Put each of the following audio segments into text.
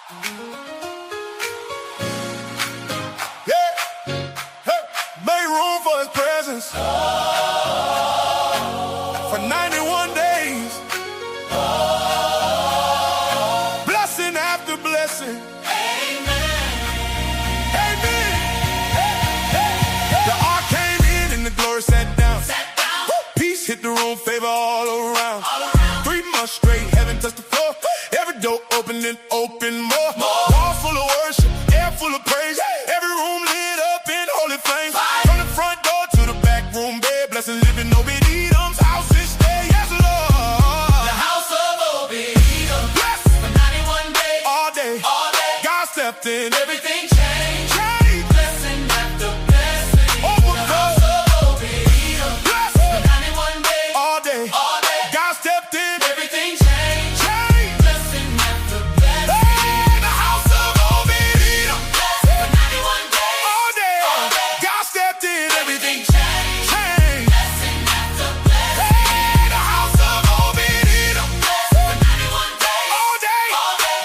Make room for his presence for 91 days. Blessing after blessing. Amen. The ark came in and the glory sat down. Peace hit the room, favor all around. 3 months straight, heaven touched the floor. Every door open and open more. Wall full of worship, air full of praise. Every room lit up in holy flames. From the front door to the back room, bed, blessing living Obed-Edom's house this day. Yes, Lord. The house of Obed-Edom. Yes. For 91 days. All day. God stepped in. Everything changed. Change. Blessing after blessing. Overflow. The house of Obed-Edom. Bless. For 91 days. All day. God stepped in. Everything changed. Change. Blessing after blessing. Hey, the house of Obed-Edom. For 91 days. All day. God stepped in. Everything changed. Change. Blessing after blessing. Hey, the house of Obed-Edom. For 91 days. All day.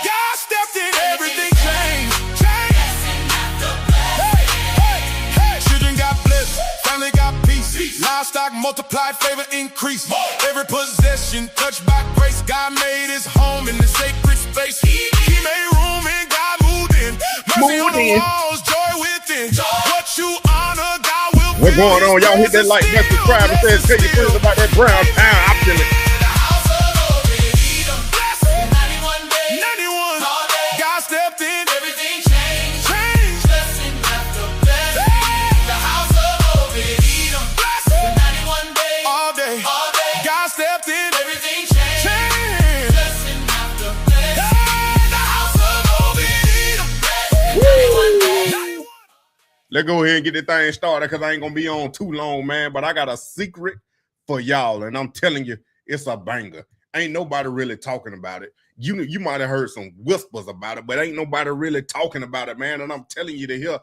God stepped in. Everything changed. Change. Blessing after blessing. Hey. Children got blessed, family got peace. Livestock multiplied, favor increased. Every possession touched by grace. God made his home in the sacred space. He made room and God moved in. Mercy on the walls, joy within. What you honor, God will What's going on? Y'all hit that like, that subscribe, and tell your friends about that Brown Town. I'm feeling it. The house of Obed-Edom. blessed. 91 days. 91, All day. God stepped in. Everything changed. Change. Blessing after blessing. The house of Obed-Edom. Blessed. For 91 days. All day. God stepped in. Everything changed. Change. Blessing after blessing. Hey, the house of Obed-Edom. 91 days. Let's go ahead and get this thing started because I ain't gonna be on too long, man. But I got a secret for y'all, and I'm telling you, it's a banger. Ain't nobody really talking about it. You might have heard some whispers about it, but ain't nobody really talking about it, man. And I'm telling you to hear,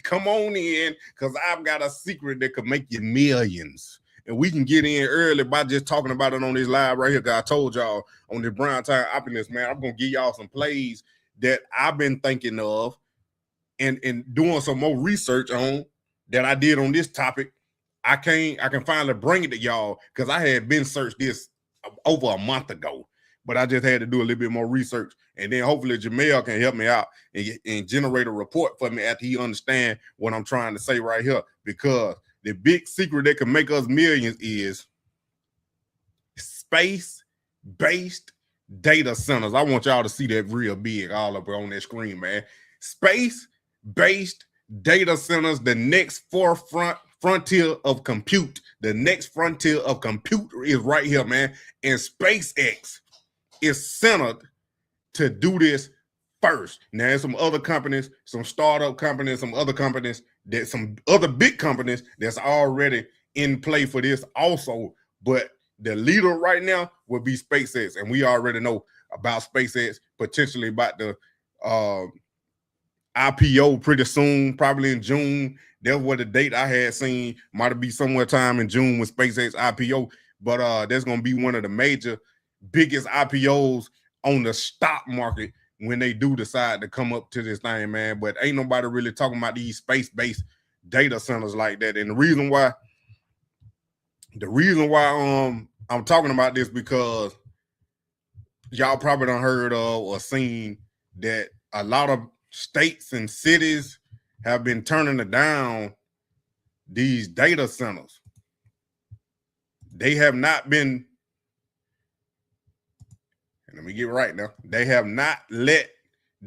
come on in, because I've got a secret that could make you millions. And we can get in early by just talking about it on this live right here. Cause I told y'all on the Brown Town Optimist, man, I'm gonna give y'all some plays that I've been thinking of and doing some more research on that I did on this topic. I can finally bring it to y'all because I had been searched this over a month ago, but I just had to do a little bit more research, and then hopefully Jamel can help me out and generate a report for me after he understand what I'm trying to say right here, because the big secret that can make us millions is space-based data centers. I want y'all to see that real big all up on that screen, man. Space-based data centers, the next frontier of compute. The next frontier of compute is right here, man. And SpaceX is centered to do this first. Now, there's some other companies, some startup companies, some other big companies that's already in play for this also. But the leader right now will be SpaceX. And we already know about SpaceX, potentially about the IPO pretty soon, probably in June. That was the date I had seen. Might be somewhere time in June with SpaceX IPO. But that's going to be one of the biggest IPOs on the stock market when they do decide to come up to this thing, man. But ain't nobody really talking about these space-based data centers like that. And the reason why I'm talking about this, because y'all probably done heard of or seen that a lot of states and cities have been turning down these data centers. They have not been, let me get right now, they have not let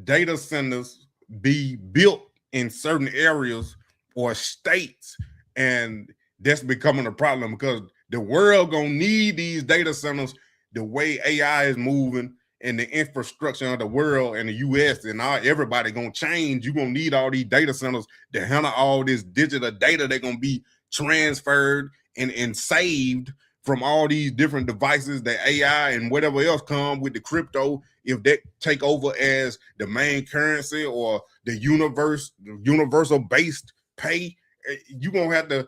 data centers be built in certain areas or states, and that's becoming a problem because the world gonna need these data centers the way AI is moving and the infrastructure of the world and the US and everybody gonna change. You're gonna need all these data centers to handle all this digital data. They're gonna be transferred and saved from all these different devices, the AI and whatever else come with the crypto. If that take over as the main currency or the universal based pay, you're gonna have to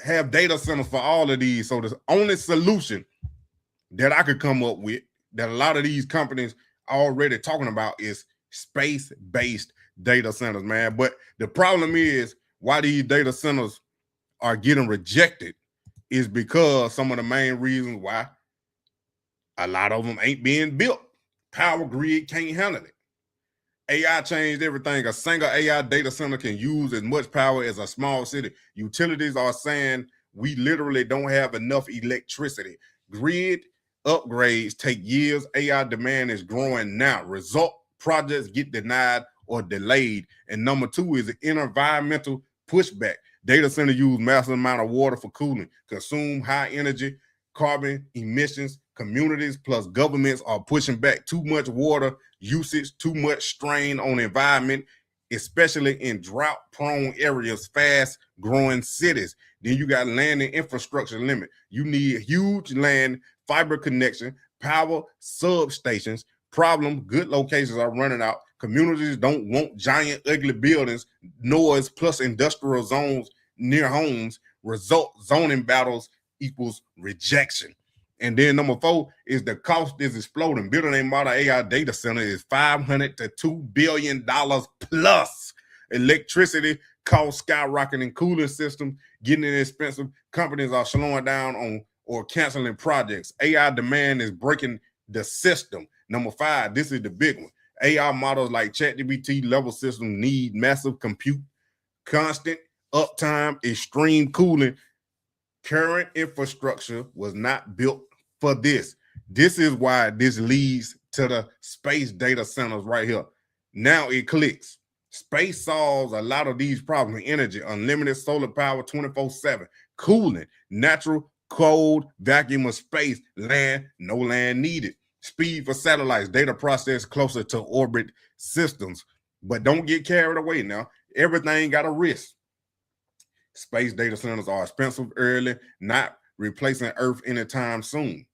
have data centers for all of these. So the only solution that I could come up with that a lot of these companies are already talking about is space-based data centers, man. But the problem is why these data centers are getting rejected is because some of the main reasons why a lot of them ain't being built. Power grid can't handle it. AI changed everything. A single AI data center can use as much power as a small city. Utilities are saying we literally don't have enough electricity. Grid upgrades take years. AI demand is growing now. Result, projects get denied or delayed. And number two is the environmental pushback. Data center use massive amount of water for cooling, consume high energy, carbon emissions. Communities plus governments are pushing back. Too much water usage, too much strain on the environment, especially in drought-prone areas, fast-growing cities. Then you got land and infrastructure limit. You need huge land, fiber connection, power substations. Problem, good locations are running out. Communities don't want giant, ugly buildings, noise plus industrial zones near homes. Result, zoning battles equals rejection. And then number four is the cost is exploding. Building a modern AI data center is $500 to $2 billion plus. Electricity costs skyrocketing, cooling systems getting expensive. Companies are slowing down on or canceling projects. AI demand is breaking the system. Number five, this is the big one. AI models like ChatGPT level systems need massive compute, constant uptime, extreme cooling. Current infrastructure was not built for this. This is why this leads to the space data centers right here. Now it clicks. Space solves a lot of these problems. Energy, unlimited solar power 24/7, cooling, natural cold vacuum of space, land, no land needed. Speed for satellites, data process closer to orbit systems. But don't get carried away now. Everything got a risk. Space data centers are expensive early, not replacing Earth anytime soon.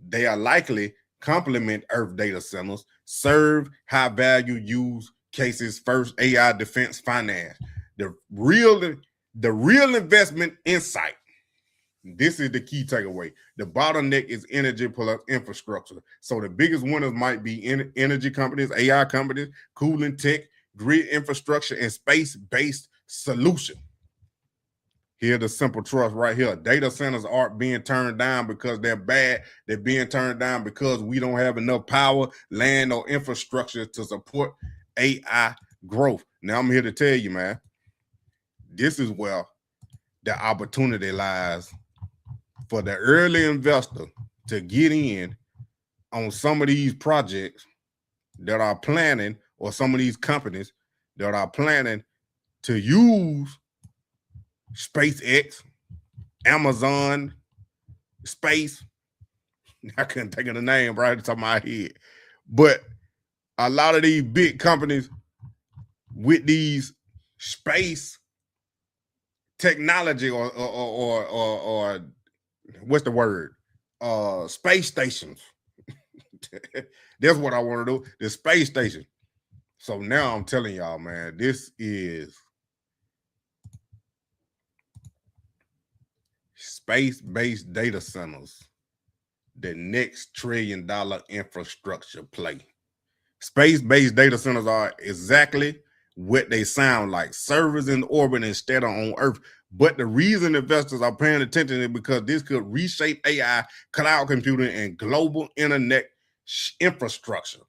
They are likely complement Earth data centers, serve high value use cases first, AI defense finance. The real investment insight. This is the key takeaway. The bottleneck is energy plus infrastructure. So the biggest winners might be energy companies, AI companies, cooling tech, grid infrastructure, and space-based solution. Here's the simple trust right here. Data centers aren't being turned down because they're bad. They're being turned down because we don't have enough power, land, or infrastructure to support AI growth. Now I'm here to tell you, man, this is where the opportunity lies for the early investor to get in on some of these projects that are planning, or some of these companies that are planning to use SpaceX, Amazon, Space. I couldn't think of the name right at the top of my head. But a lot of these big companies with these space technology or what's the word? Space stations. That's what I want to do. The space station. So now I'm telling y'all, man, this is space-based data centers, the next $1 trillion infrastructure play. Space-based data centers are exactly what they sound like, servers in orbit instead of on Earth. But the reason investors are paying attention is because this could reshape AI, cloud computing, and global internet infrastructure.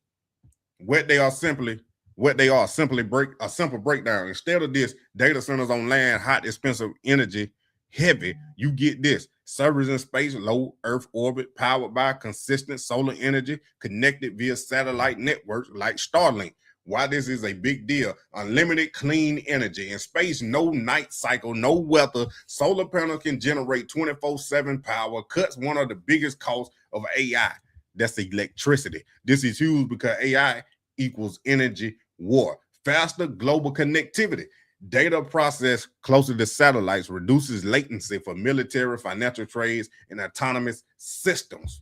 What they are simply a simple breakdown. Instead of this, data centers on land, hot, expensive, energy heavy, you get this: servers in space, low Earth orbit, powered by consistent solar energy, connected via satellite networks like Starlink. Why this is a big deal: unlimited clean energy in space, no night cycle, no weather. Solar panels can generate 24/7 power, cuts one of the biggest costs of AI. That's electricity. This is huge because AI equals energy war. Faster global connectivity. Data processed closer to satellites reduces latency for military, financial trades, and autonomous systems.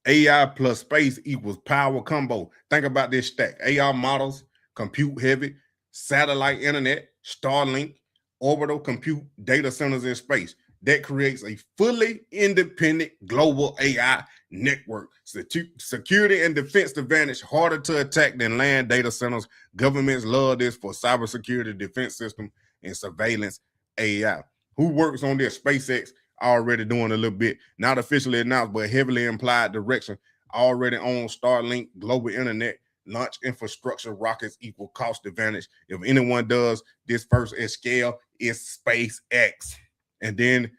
AI plus space equals power combo. Think about this stack: AI models, compute heavy, satellite internet, Starlink, orbital compute, data centers in space. that creates a fully independent global AI network. Security and defense advantage harder to attack than land data centers. Governments love this for cybersecurity, defense system, and surveillance AI. Who works on this? SpaceX already doing a little bit, not officially announced, but heavily implied direction. Already on Starlink, global internet, launch infrastructure, rockets equal cost advantage. If anyone does this first at scale, it's SpaceX. And then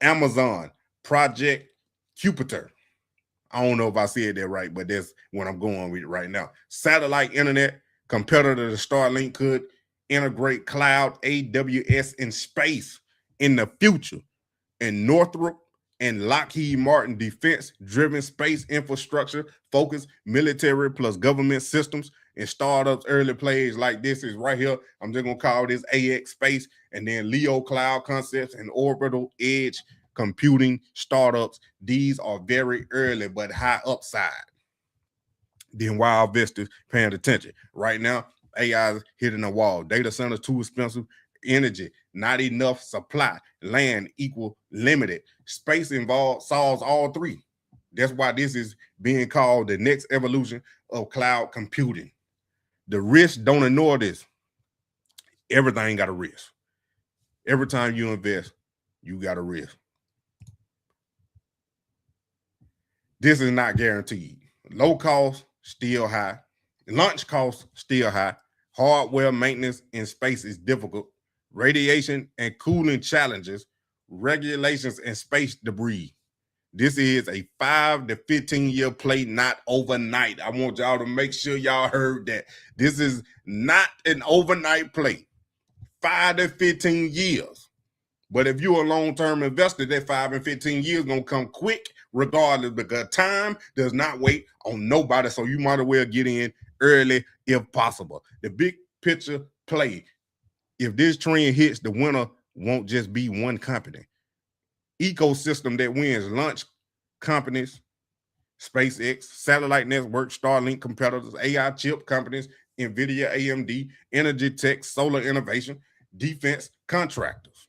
Amazon, Project Jupiter. I don't know if I said that right, but that's what I'm going with right now. Satellite internet, competitor to Starlink, could integrate cloud, AWS, and space in the future. And Northrop and Lockheed Martin defense-driven space infrastructure, focus military plus government systems and startups. Early plays like this is right here. I'm just gonna call this AX Space, and then Leo Cloud Concepts and Orbital Edge Computing startups. These are very early but high upside. Then Wild Vista's paying attention. Right now, AI is hitting a wall. Data centers too expensive. Energy, not enough supply. Land equal limited. Space involved solves all three. That's why this is being called the next evolution of cloud computing. The risk, don't ignore this. Everything got a risk. Every time you invest, you got a risk. This is not guaranteed. Low cost, still high. Launch cost, still high. Hardware maintenance in space is difficult. Radiation and cooling challenges, regulations, and space debris. This is a 5 to 15 year play, not overnight. I want y'all to make sure y'all heard that. This is not an overnight play. 5 to 15 years. But if you're a long-term investor, that 5 and 15 years gonna come quick regardless, because time does not wait on nobody. So you might as well get in early if possible. The big picture play. If this trend hits, the winner won't just be one company. Ecosystem that wins: launch companies, SpaceX, satellite network, Starlink competitors, AI chip companies, NVIDIA, AMD, energy tech, solar innovation, defense contractors.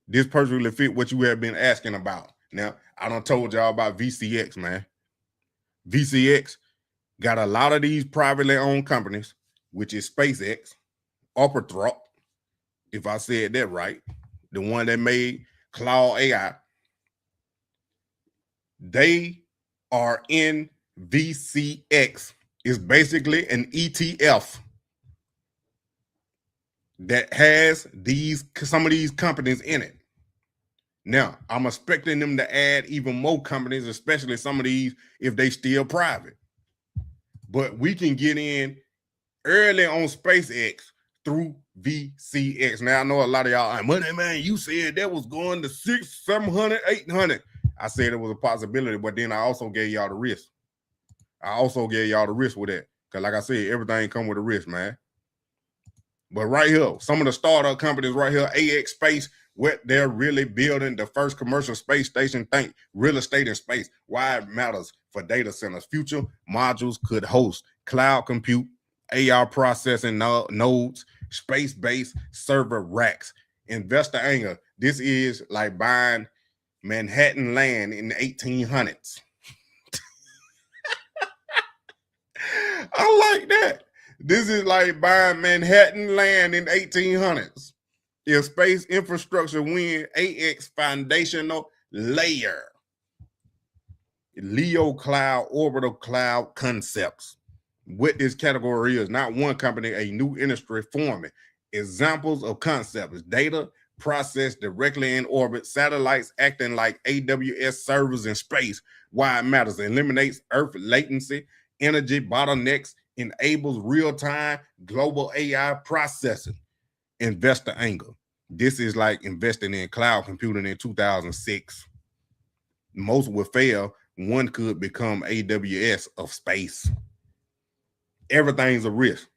This perfectly fit what you have been asking about. Now, I done told y'all about VCX, man. VCX got a lot of these privately owned companies, which is SpaceX, Orbital, if I said that right, the one that made Claude AI. They are in VCX. It's basically an ETF that has some of these companies in it. Now, I'm expecting them to add even more companies, especially some of these if they still private. But we can get in early on SpaceX through VCX. Now, I know a lot of y'all, money man, you said that was going to 600, 700, 800. I said it was a possibility, but then I also gave y'all the risk. with that. Because like I said, everything come with a risk, man. But right here, some of the startup companies right here, AX Space, what they're really building the first commercial space station. Think real estate and space. Why it matters for data centers. Future modules could host cloud compute, AI processing nodes, space-based server racks. Investor anger. This is like buying Manhattan land in the 1800s. I like that. This is like buying Manhattan land in 1800s. If space infrastructure win, AX foundational layer. Leo Cloud, Orbital Cloud Concepts. What this category is, not one company, a new industry forming. Examples of concepts: data processed directly in orbit, satellites acting like AWS servers in space. Why it matters: eliminates Earth latency, energy bottlenecks, enables real-time global AI processing. Investor anger. This is like investing in cloud computing in 2006. Most will fail. One could become AWS of space. Everything's a risk.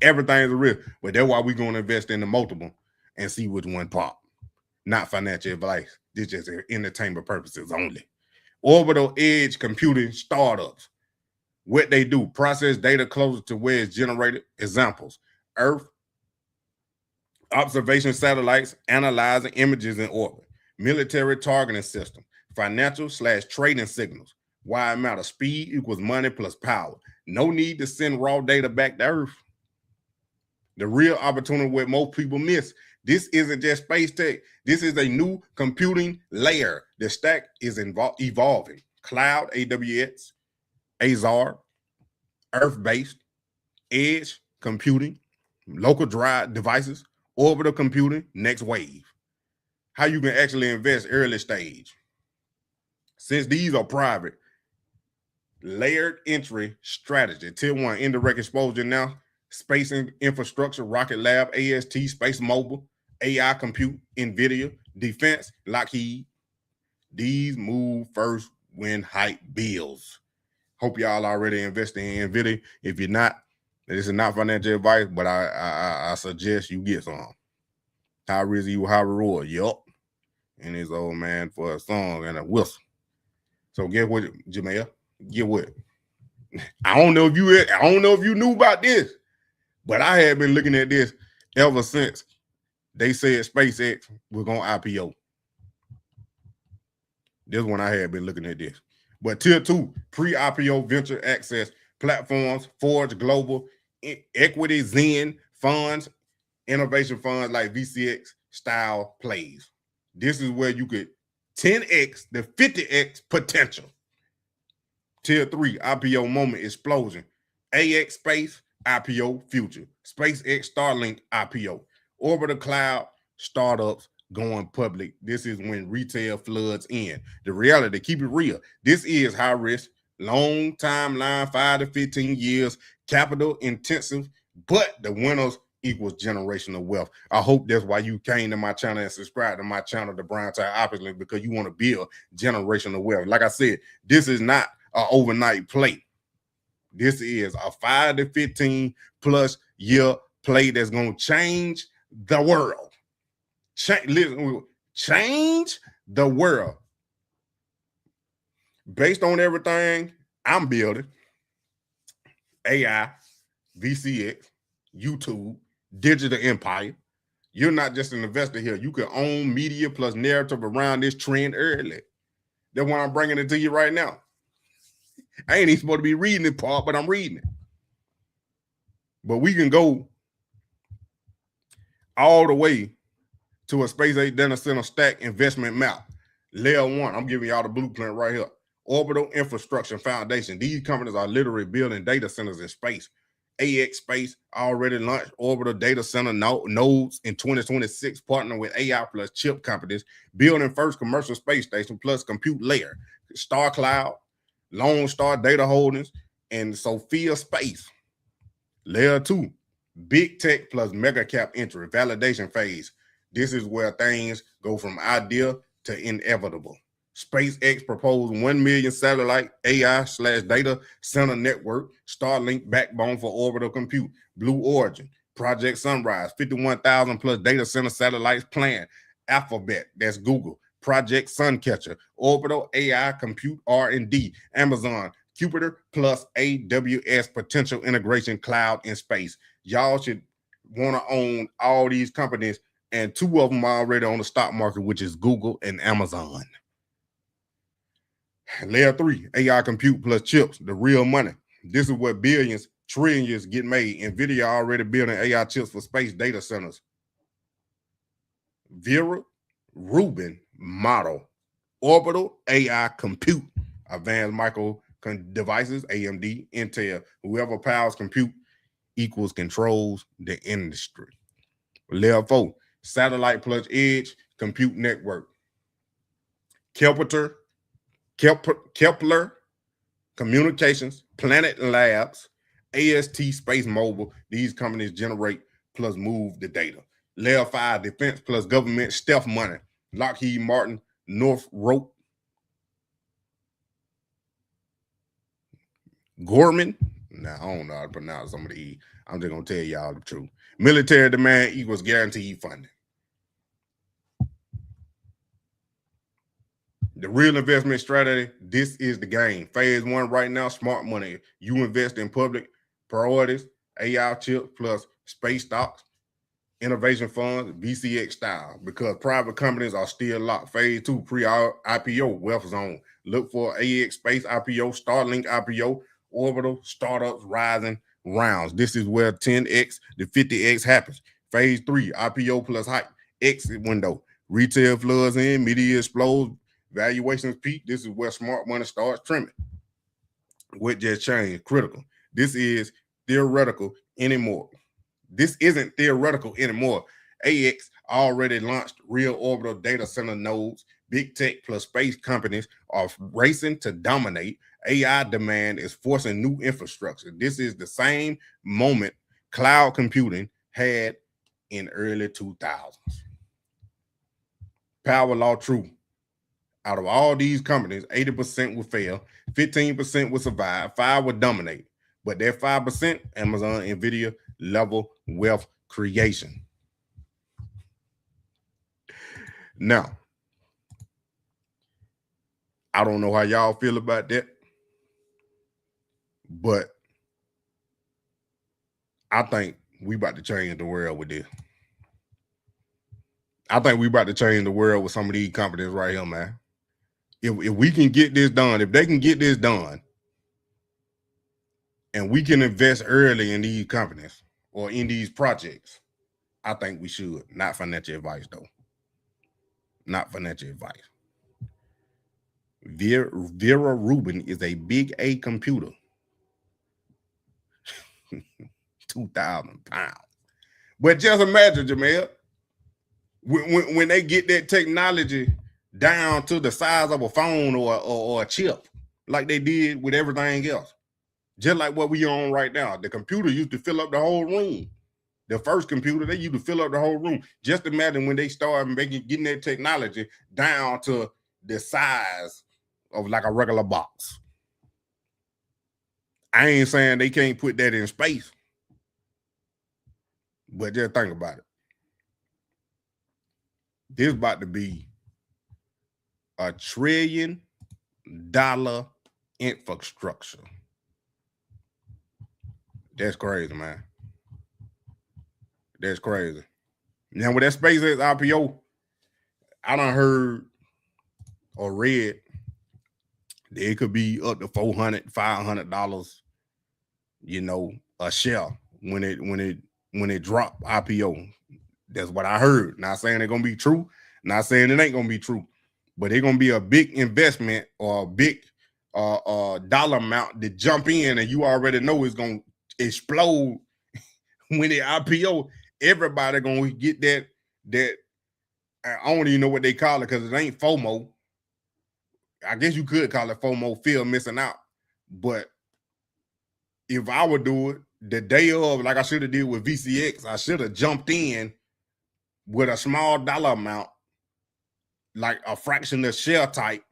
Everything's a risk. But that's why we're going to invest in the multiple and see which one pop. Not financial advice. This is just entertainment purposes only. Orbital Edge Computing startups. What they do: process data closer to where it's generated. Examples: Earth Observation satellites analyzing images in orbit. Military targeting system. Financial/trading signals. Why it matters? Speed equals money plus power. No need to send raw data back to Earth. The real opportunity what most people miss. This isn't just space tech. This is a new computing layer. The stack is evolving. Cloud, AWS, Azure, Earth-based, edge computing, local drive devices, orbital computing, next wave. How you can actually invest early stage. Since these are private, layered entry strategy. Tier 1, indirect exposure now. Space infrastructure, Rocket Lab, AST, Space Mobile, AI compute, NVIDIA, defense, Lockheed. These move first when hype builds. Hope y'all already investing in NVIDIA. If you're not, this is not financial advice, but I suggest you get some. High Rizzy, high reward. Yup. And his old man for a song and a whistle. So get with it, Jamel. Get with it. I don't know if you knew about this, but I had been looking at this ever since they said SpaceX was going to IPO. This one I had been looking at this. But tier 2, pre-IPO venture access platforms, Forge Global, Equity, Zen funds, innovation funds like VCX style plays. This is where you get 10x the 50x potential. Tier 3, IPO moment explosion. AX Space, IPO future. SpaceX Starlink, IPO. Orbital Cloud, startups going public. This is when retail floods in. The reality, keep it real. This is high risk, long timeline, 5 to 15 years, capital intensive, but the winners equals generational wealth. I hope that's why you came to my channel and subscribed to my channel, The Brown Tide Opposite, because you want to build generational wealth. Like I said, this is not an overnight play. This is a 5 to 15 plus year play that's going to change the world. Change the world. Based on everything I'm building, AI, VCX, YouTube, digital empire. You're not just an investor here. You can own media plus narrative around this trend early. That's why I'm bringing it to you right now. I ain't even supposed to be reading it, part, but I'm reading it. But we can go all the way to a Space 8 data center stack investment map. Layer 1, I'm giving y'all the blueprint right here. Orbital infrastructure foundation. These companies are literally building data centers in space. AX Space already launched orbital data center nodes in 2026, partnering with AI plus chip companies, building first commercial space station plus compute layer. Star Cloud, Lone Star Data Holdings, and Sophia Space. Layer 2, big tech plus mega cap entry, validation phase. This is where things go from idea to inevitable. SpaceX proposed 1 million satellite AI/data center network, Starlink backbone for orbital compute, Blue Origin, Project Sunrise, 51,000 plus data center satellites planned, Alphabet, that's Google, Project Suncatcher, orbital AI compute R&D, Amazon, Jupiter plus AWS potential integration cloud in space. Y'all should want to own all these companies, and 2 of them are already on the stock market, which is Google and Amazon. Layer 3, AI compute plus chips, the real money. This is where billions, trillions get made. NVIDIA already building AI chips for space data centers. Vera Rubin model, orbital AI compute, advanced micro devices, AMD, Intel, whoever powers compute equals controls the industry. Layer 4, satellite plus edge compute network. Kepler Communications, Planet Labs, AST Space Mobile. These companies generate plus move the data. Layer 5, defense plus government stealth money. Lockheed Martin, Northrop Grumman. Now, I don't know how to pronounce some of the E. I'm just going to tell y'all the truth. Military demand equals guaranteed funding. The real investment strategy, this is the game. Phase 1 right now, smart money. You invest in public priorities, AI chips plus space stocks. innovation funds, VCX style, because private companies are still locked. Phase 2, pre-IPO, wealth zone. Look for AX Space IPO, Starlink IPO, orbital startups rising rounds. This is where 10x to 50x happens. Phase 3, IPO plus hype, exit window. Retail floods in, media explodes, valuations peak. This is where smart money starts trimming. What just changed? Critical. This is theoretical anymore. This isn't theoretical anymore. AX already launched real orbital data center nodes. Big tech plus space companies are racing to dominate. AI demand is forcing new infrastructure. This is the same moment cloud computing had in early 2000s. Power law true. Out of all these companies, 80% will fail, 15% will survive, 5 will dominate. But that 5%, Amazon, NVIDIA, level wealth creation. Now, I don't know how y'all feel about that, but I think we about to change the world with this. I think we about to change the world with some of these companies right here, man. If we can get this done, if they can get this done, and we can invest early in these companies or in these projects, I think we should. Not financial advice, though. Not financial advice. Vera Rubin is a big A computer. 2,000 pounds. But just imagine, Jamel, when they get that technology down to the size of a phone or a chip, like they did with everything else. Just like what we on right now. The computer used to fill up the whole room. The first computer, they used to fill up the whole room. Just imagine when they start getting that technology down to the size of like a regular box. I ain't saying they can't put that in space, but just think about it. This about to be $1 trillion infrastructure. That's crazy, man. That's crazy. Now, with that SpaceX IPO, I done heard or read that it could be up to $400, $500, you know, a share when it drop IPO. That's what I heard. Not saying it's gonna be true. Not saying it ain't gonna be true, but it's gonna be a big investment or a big dollar amount to jump in, and you already know it's gonna explode when it IPO. Everybody gonna get that. I don't even know what they call it because it ain't FOMO. I guess you could call it FOMO, fear of missing out. But if I would do it the day of, like I should have did with VCX, I should have jumped in with a small dollar amount, like a fraction of share type,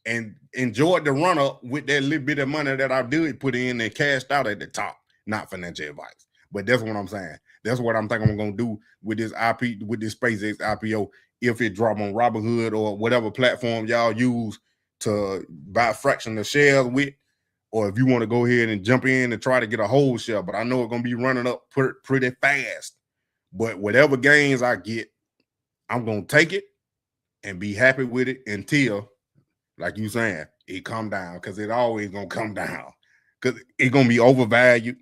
and enjoyed the run up with that little bit of money that I did put in and cashed out at the top. Not financial advice, but that's what I'm saying. That's what I'm thinking I'm gonna do with this SpaceX IPO. If it drop on Robinhood or whatever platform y'all use to buy a fraction of shares with, or if you want to go ahead and jump in and try to get a whole share, but I know it's gonna be running up pretty fast. But whatever gains I get, I'm gonna take it and be happy with it until, like you saying, it come down, because it always gonna come down, because it's gonna be overvalued,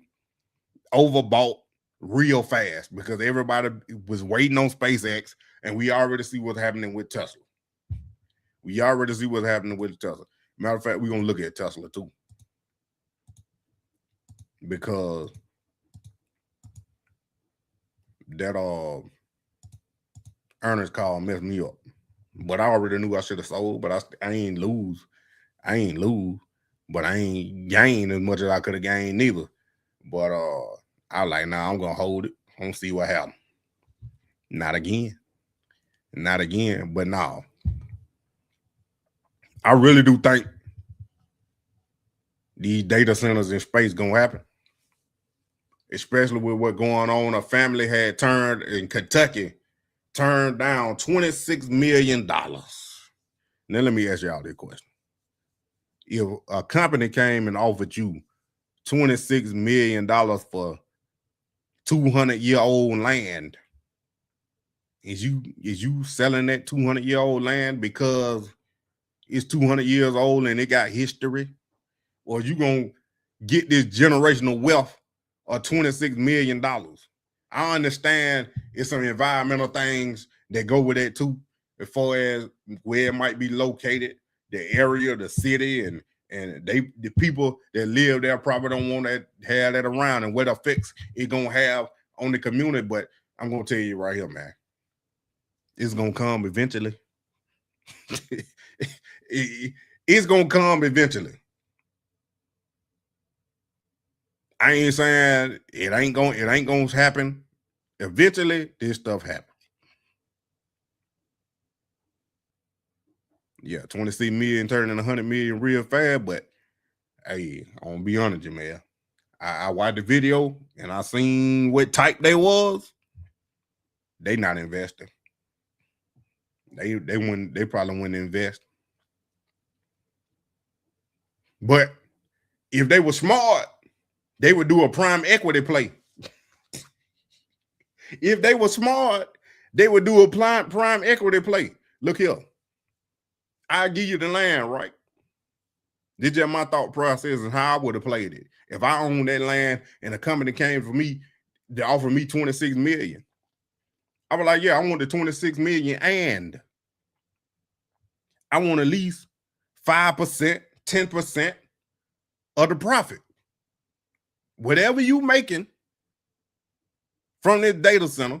overbought real fast, because everybody was waiting on SpaceX, and we already see what's happening with Tesla. We already see what's happening with Tesla. Matter of fact, we're gonna look at Tesla too, because that earnings call messed me up. But I already knew I should have sold, but I ain't lose. I ain't lose, but I ain't gain as much as I could have gained neither. But I like, nah, I'm gonna hold it. I'm gonna see what happens. Not again. Not again, but no. I really do think these data centers in space gonna happen. Especially with what's going on. A family had turned in Kentucky, turned down $26 million. Now let me ask y'all this question. If a company came and offered you $26 million for 200-year-old land, Is you selling that 200-year-old land because it's 200 years old and it got history? Or you gonna get this generational wealth of $26 million? I understand it's some environmental things that go with that too, as far as where it might be located, the area, the city, and the people that live there probably don't want to have that around and what effects it gonna have on the community. But I'm gonna tell you right here, man, it's gonna come eventually. It's gonna come eventually. I ain't saying it ain't gonna happen. Eventually, this stuff happens. Yeah, 26 million turning 100 million real fast, but hey, I'm gonna be honest with you, man. I watched the video and I seen what type they was. They not investing. They probably wouldn't invest. But if they were smart, they would do a prime equity play. If they were smart, they would do a prime equity play. Look here. I'll give you the land, right? This is just my thought process and how I would have played it. If I owned that land and a company came for me to offer me 26 million, I was like, yeah, I want the 26 million and I want at least 5%, 10% of the profit. Whatever you making from this data center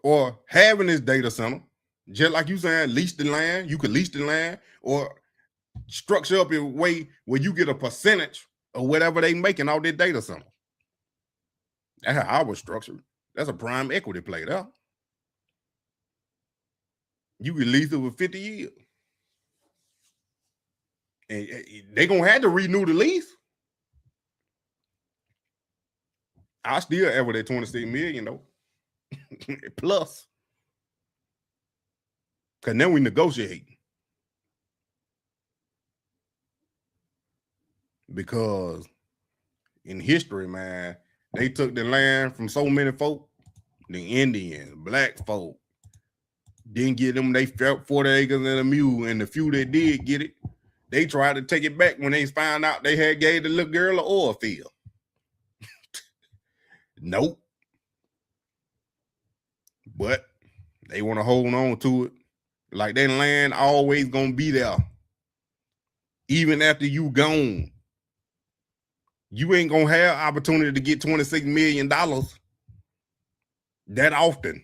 or having this data center, just like you saying, lease the land, you could lease the land or structure up a way where you get a percentage of whatever they making out their data center. That's how I was structured. That's a prime equity play there. You can lease it for 50 years. And they're going to have to renew the lease. I still ever that 26 million though. Plus. Because then we negotiate. Because in history, man, they took the land from so many folk, the Indians, black folk, didn't get them, they felt 40 acres and a mule, and the few that did get it, they tried to take it back when they found out they had gave the little girl an oil field. Nope. But they want to hold on to it. Like that land always gonna be there. Even after you gone. You ain't gonna have opportunity to get $26 million that often.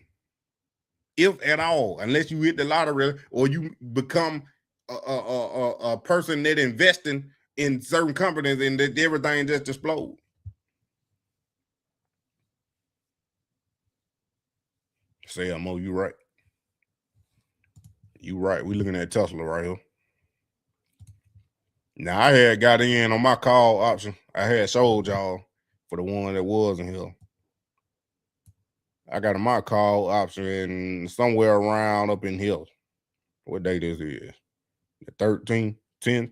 If at all, unless you hit the lottery or you become a person that investing in certain companies and that everything just explode. Say, Mo, you right. You right. We looking at Tesla right here. Now, I had got in on my call option. I had showed y'all for the one that was in here. I got in my call option somewhere around up in here. What day this is? The 13th, 10th.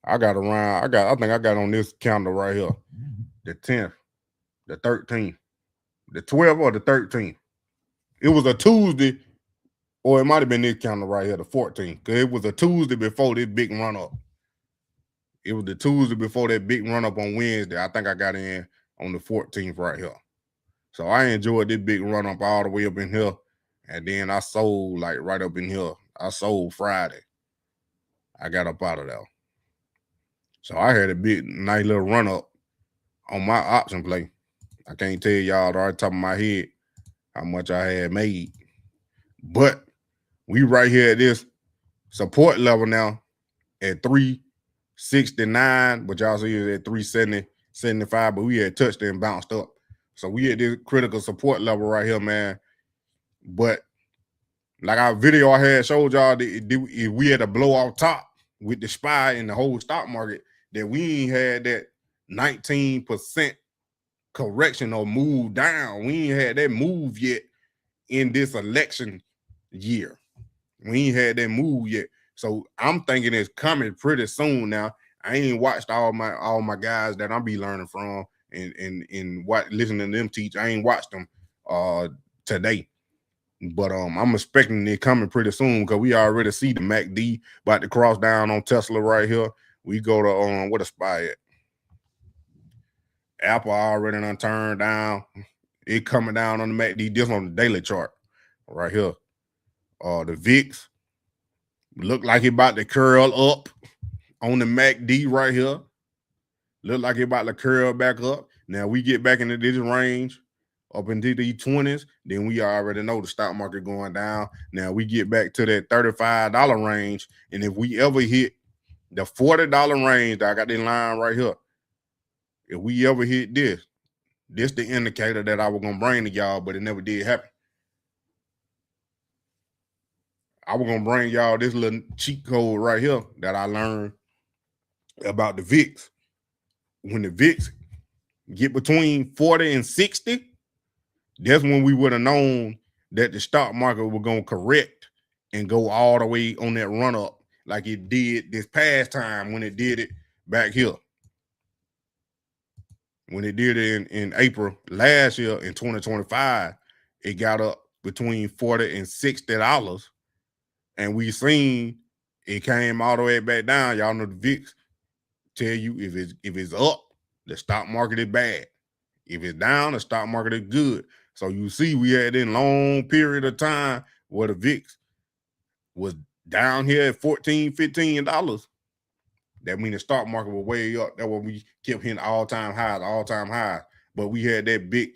I think I got on this calendar right here. The 10th, the 13th, the 12th or the 13th. It was a Tuesday, or it might have been this calendar right here, the 14th. Because it was a Tuesday before this big run up. It was the Tuesday before that big run up on Wednesday. I think I got in on the 14th right here. So I enjoyed this big run up all the way up in here. And then I sold like right up in here. I sold Friday. I got up out of there. So I had a big, nice little run up on my option play. I can't tell y'all right top of my head how much I had made. But we right here at this support level now at 369, but y'all see it at 370, 75, but we had touched and bounced up. So we at this critical support level right here, man. But like our video I had showed y'all, if we had a blow off top with the SPY in the whole stock market, that we ain't had that 19% correction or move down. We ain't had that move yet in this election year. We ain't had that move yet. So I'm thinking it's coming pretty soon now. I ain't watched all my guys that I be learning from and what listening to them teach. I ain't watched them today. But I'm expecting it coming pretty soon because we already see the MACD about to cross down on Tesla right here. We go to what a spy at. Apple already done turned down. It coming down on the MACD. This on the daily chart right here. The VIX look like it about to curl up on the MACD right here. Look like it about to curl back up. Now we get back into this range up into the 20s, then we already know the stock market going down. Now we get back to that $35 range, and if we ever hit the $40 range, I got this line right here. If we ever hit this the indicator that I was gonna bring to y'all, but it never did happen. I was gonna bring y'all this little cheat code right here that I learned about the VIX. When the VIX get between 40 and 60, that's when we would have known that the stock market was going to correct and go all the way on that run up like it did this past time when it did it back here. When it did it in April last year in 2025, it got up between $40 and $60. And we seen it came all the way back down. Y'all know the VIX tell you if it's up, the stock market is bad. If it's down, the stock market is good. So you see, we had a long period of time where the VIX was down here at $14, $15. That means the stock market was way up. That's what we kept hitting all-time highs. But we had that big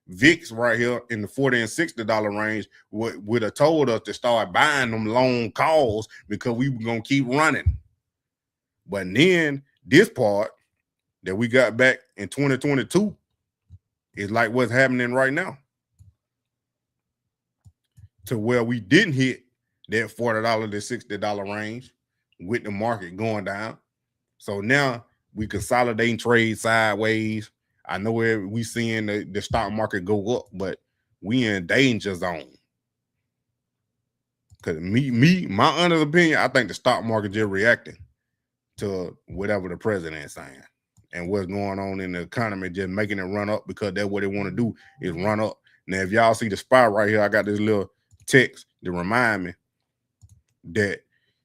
VIX right here in the $40 and $60 range would have told us to start buying them long calls because we were going to keep running. But then this part that we got back in 2022 is like what's happening right now. To where we didn't hit that $40 to $60 range with the market going down. So now we consolidating trade sideways. I know we seeing the stock market go up, but we in danger zone. Because my honest opinion, I think the stock market just reacting to whatever the president is saying and what's going on in the economy, just making it run up because that's what they want to do is run up. Now, if y'all see the spot right here, I got this little text to remind me that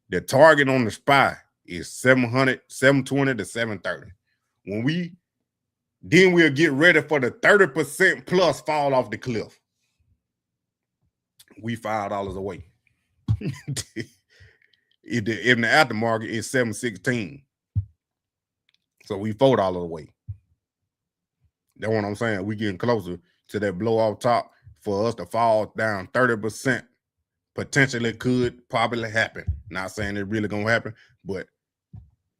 the target on the SPY is 720 to 730. Then we'll get ready for the 30% plus fall off the cliff. We $5 away. In the aftermarket, it's 716. So we $4 away. That's what I'm saying. We getting closer to that blow off top for us to fall down 30%. Potentially could probably happen. Not saying it really gonna happen, but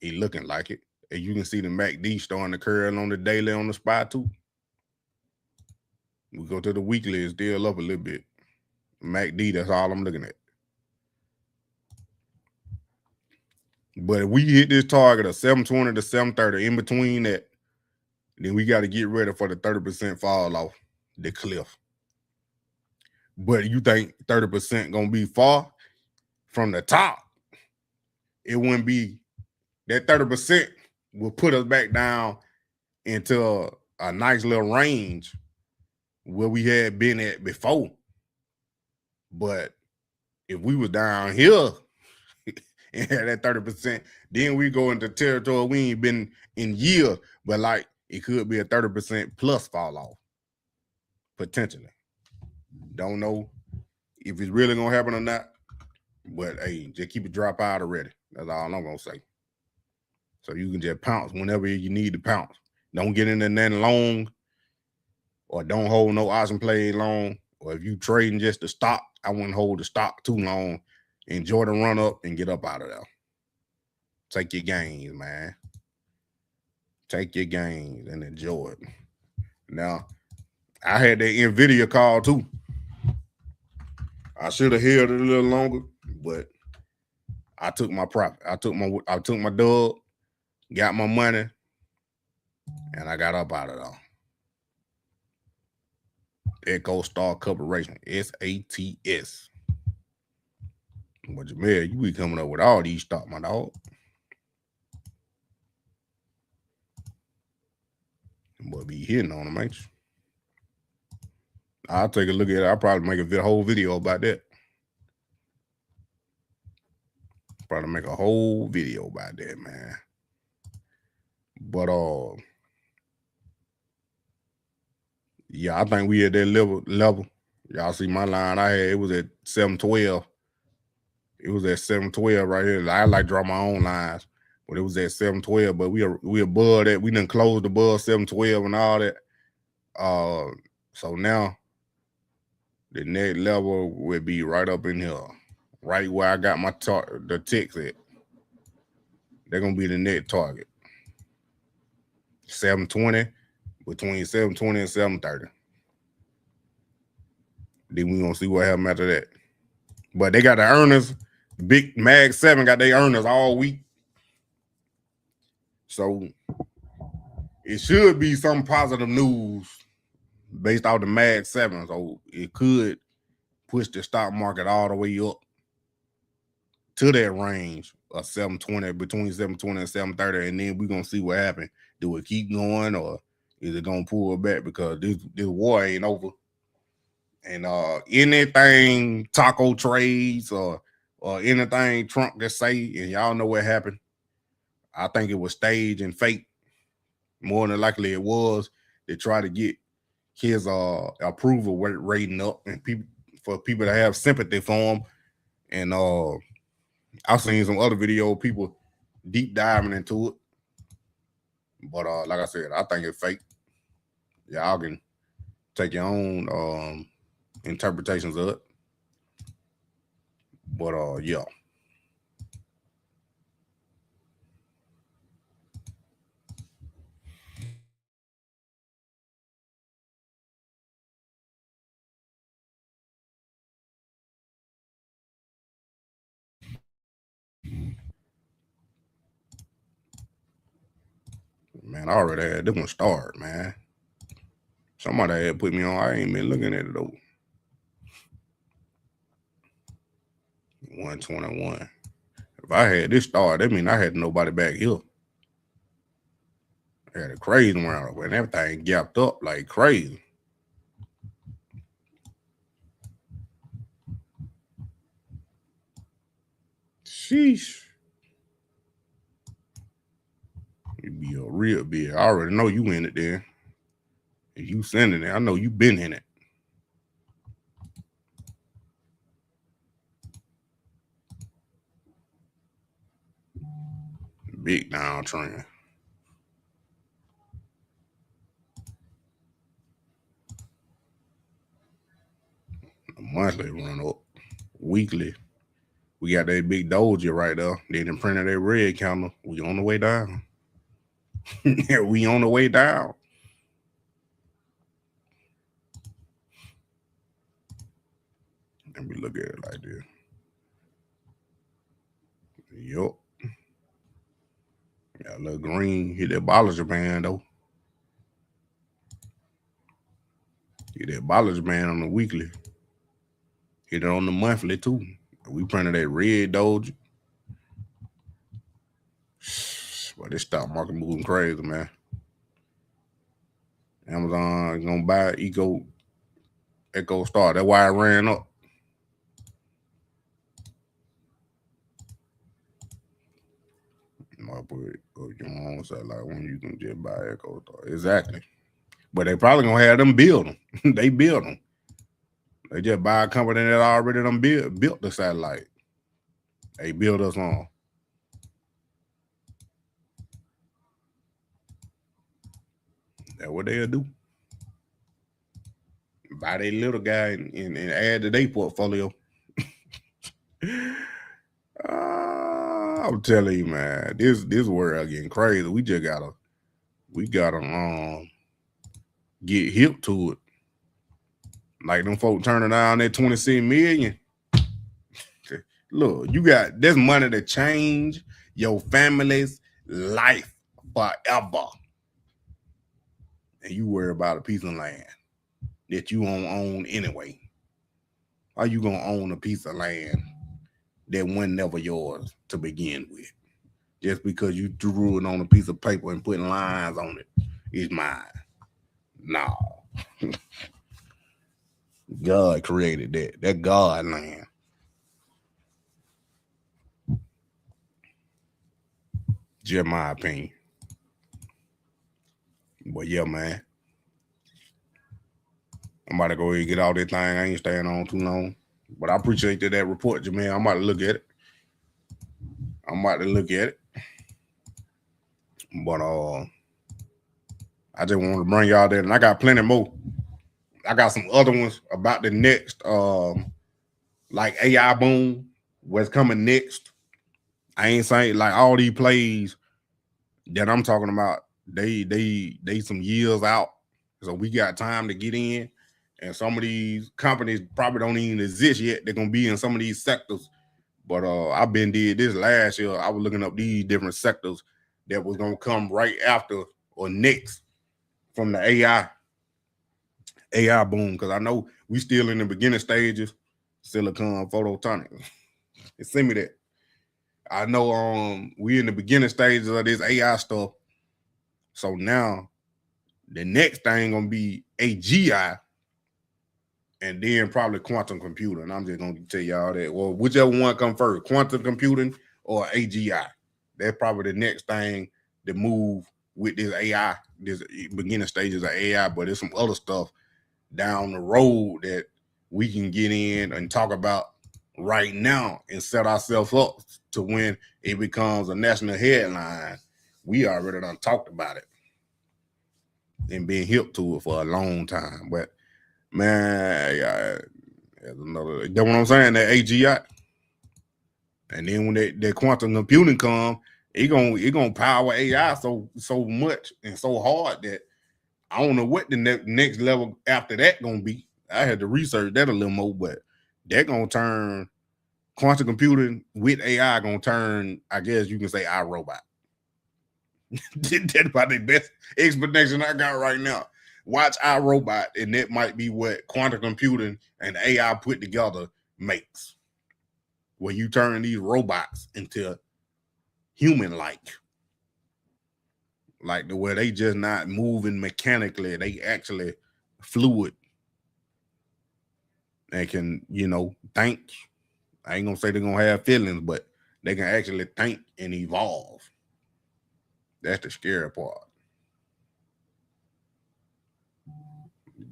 it looking like it. And you can see the MACD starting to curl on the daily on the SPY too. We go to the weekly, it's still up a little bit. MACD, that's all I'm looking at. But if we hit this target of 720 to 730, in between that, then we got to get ready for the 30% fall off the cliff. But you think 30% gonna be far from the top? It wouldn't be. That 30% will put us back down into a nice little range where we had been at before. But if we was down here and had that 30%, then we go into territory we ain't been in years, but like it could be a 30% plus fall off, potentially. Don't know if it's really gonna happen or not, but hey, just keep it dry powder ready. That's all I'm gonna say. So you can just pounce whenever you need to pounce. Don't get into nothing long, or don't hold no option play long. Or if you trading just the stock, I wouldn't hold the stock too long. Enjoy the run up and get up out of there. Take your gains, man. Take your gains and enjoy it. Now, I had that NVIDIA call too. I should have held it a little longer, but I took my profit. I took my dub, got my money, and I got up out of there. EchoStar Corporation, SATS. But Jameer, you be coming up with all these stock, my dog. But be hitting on them, ain't you? I'll take a look at it. I'll probably make a whole video about that. Probably make a whole video about that, man. But yeah, I think we at that level. Y'all see my line I had, it was at 712. It was at 712 right here. I like draw my own lines, but it was at 712. But we above that. We done closed above 712 and all that. So now the next level would be right up in here, right where I got my the ticks at. They're gonna be the net target. 720, between 720 and 730. Then we gonna see what happens after that. But they got the earners. Big Mag 7 got their earners all week. So it should be some positive news based off the Mag 7. So it could push the stock market all the way up to that range of 720, between 720 and 730. And then we're gonna see what happens. Do it keep going or is it gonna pull back? Because this war ain't over. And anything taco trades or anything Trump can say, and y'all know what happened. I think it was staged and fake. More than likely it was. They try to get his approval rating up and for people to have sympathy for him. And I've seen some other video people deep diving into it. But like I said, I think it's fake. Y'all can take your own interpretations of it. But yeah. Man, I already had this one start, man. Somebody had put me on. I ain't been looking at it though. 121. If I had this start, that mean I had nobody back here. I had a crazy round and everything gapped up like crazy. Sheesh. You be a real big. I already know you in it there. If you sending it, I know you been in it. Big downtrend. A monthly run up. Weekly. We got that big doji right there. They done printed that red candle. We on the way down. We on the way down. Let me look at it like this. Yup. Got a little green. Hit that Bollinger Band though. Hit that Bollinger Band on the weekly. Hit it on the monthly too. We printed that red doji. But this stock market moving crazy, man. Amazon gonna buy Echo Star. That's why it ran up. I put your own satellite when you can just buy Echo Star. Exactly. But they probably gonna have them build them. They build them. They just buy a company that already done built the satellite. They build us on. That's what they'll do. Buy their little guy and add to their portfolio. I'm telling you, man, this world getting crazy. We gotta get hip to it. Like them folk turning down that 26 million. Look, you got this money to change your family's life forever. And you worry about a piece of land that you won't own anyway. How you gonna own a piece of land that wasn't never yours to begin with? Just because you drew it on a piece of paper and putting lines on it is mine. No. God created that. That God land. Just my opinion. But yeah, man. I'm about to go ahead and get all this thing. I ain't staying on too long. But I appreciate that report, Jamal. I'm about to look at it. But I just wanted to bring y'all that, and I got plenty more. I got some other ones about the next like AI boom, what's coming next. I ain't saying like all these plays that I'm talking about, they some years out. So we got time to get in. And some of these companies probably don't even exist yet. They're gonna be in some of these sectors. But I've been did this last year. I was looking up these different sectors that was gonna come right after or next from the AI boom. Because I know we still in the beginning stages. Silicon photonics. Send me that. I know we in the beginning stages of this AI stuff. So now the next thing gonna be AGI. And then probably quantum computing. I'm just going to tell y'all that. Well, whichever one come first, quantum computing or AGI. That's probably the next thing to move with this AI, this beginning stages of AI. But there's some other stuff down the road that we can get in and talk about right now and set ourselves up to when it becomes a national headline. We already done talked about it and been hip to it for a long time. But man, that's another. That's what I'm saying. That AGI, and then when that quantum computing come, it gonna power AI so much and so hard that I don't know what the next level after that gonna be. I had to research that a little more, but they're gonna turn quantum computing with AI gonna turn. I guess you can say iRobot. That's about the best explanation I got right now. Watch iRobot, and that might be what quantum computing and AI put together makes. Where you turn these robots into human-like. Like the way they just not moving mechanically, they actually fluid. They can, think. I ain't gonna say they're gonna have feelings, but they can actually think and evolve. That's the scary part.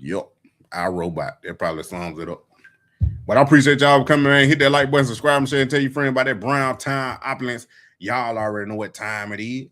Yup, iRobot. That probably sums it up. But I appreciate y'all coming, man. Hit that like button, subscribe, and share, and tell your friend about that Brown Time opulence. Y'all already know what time it is.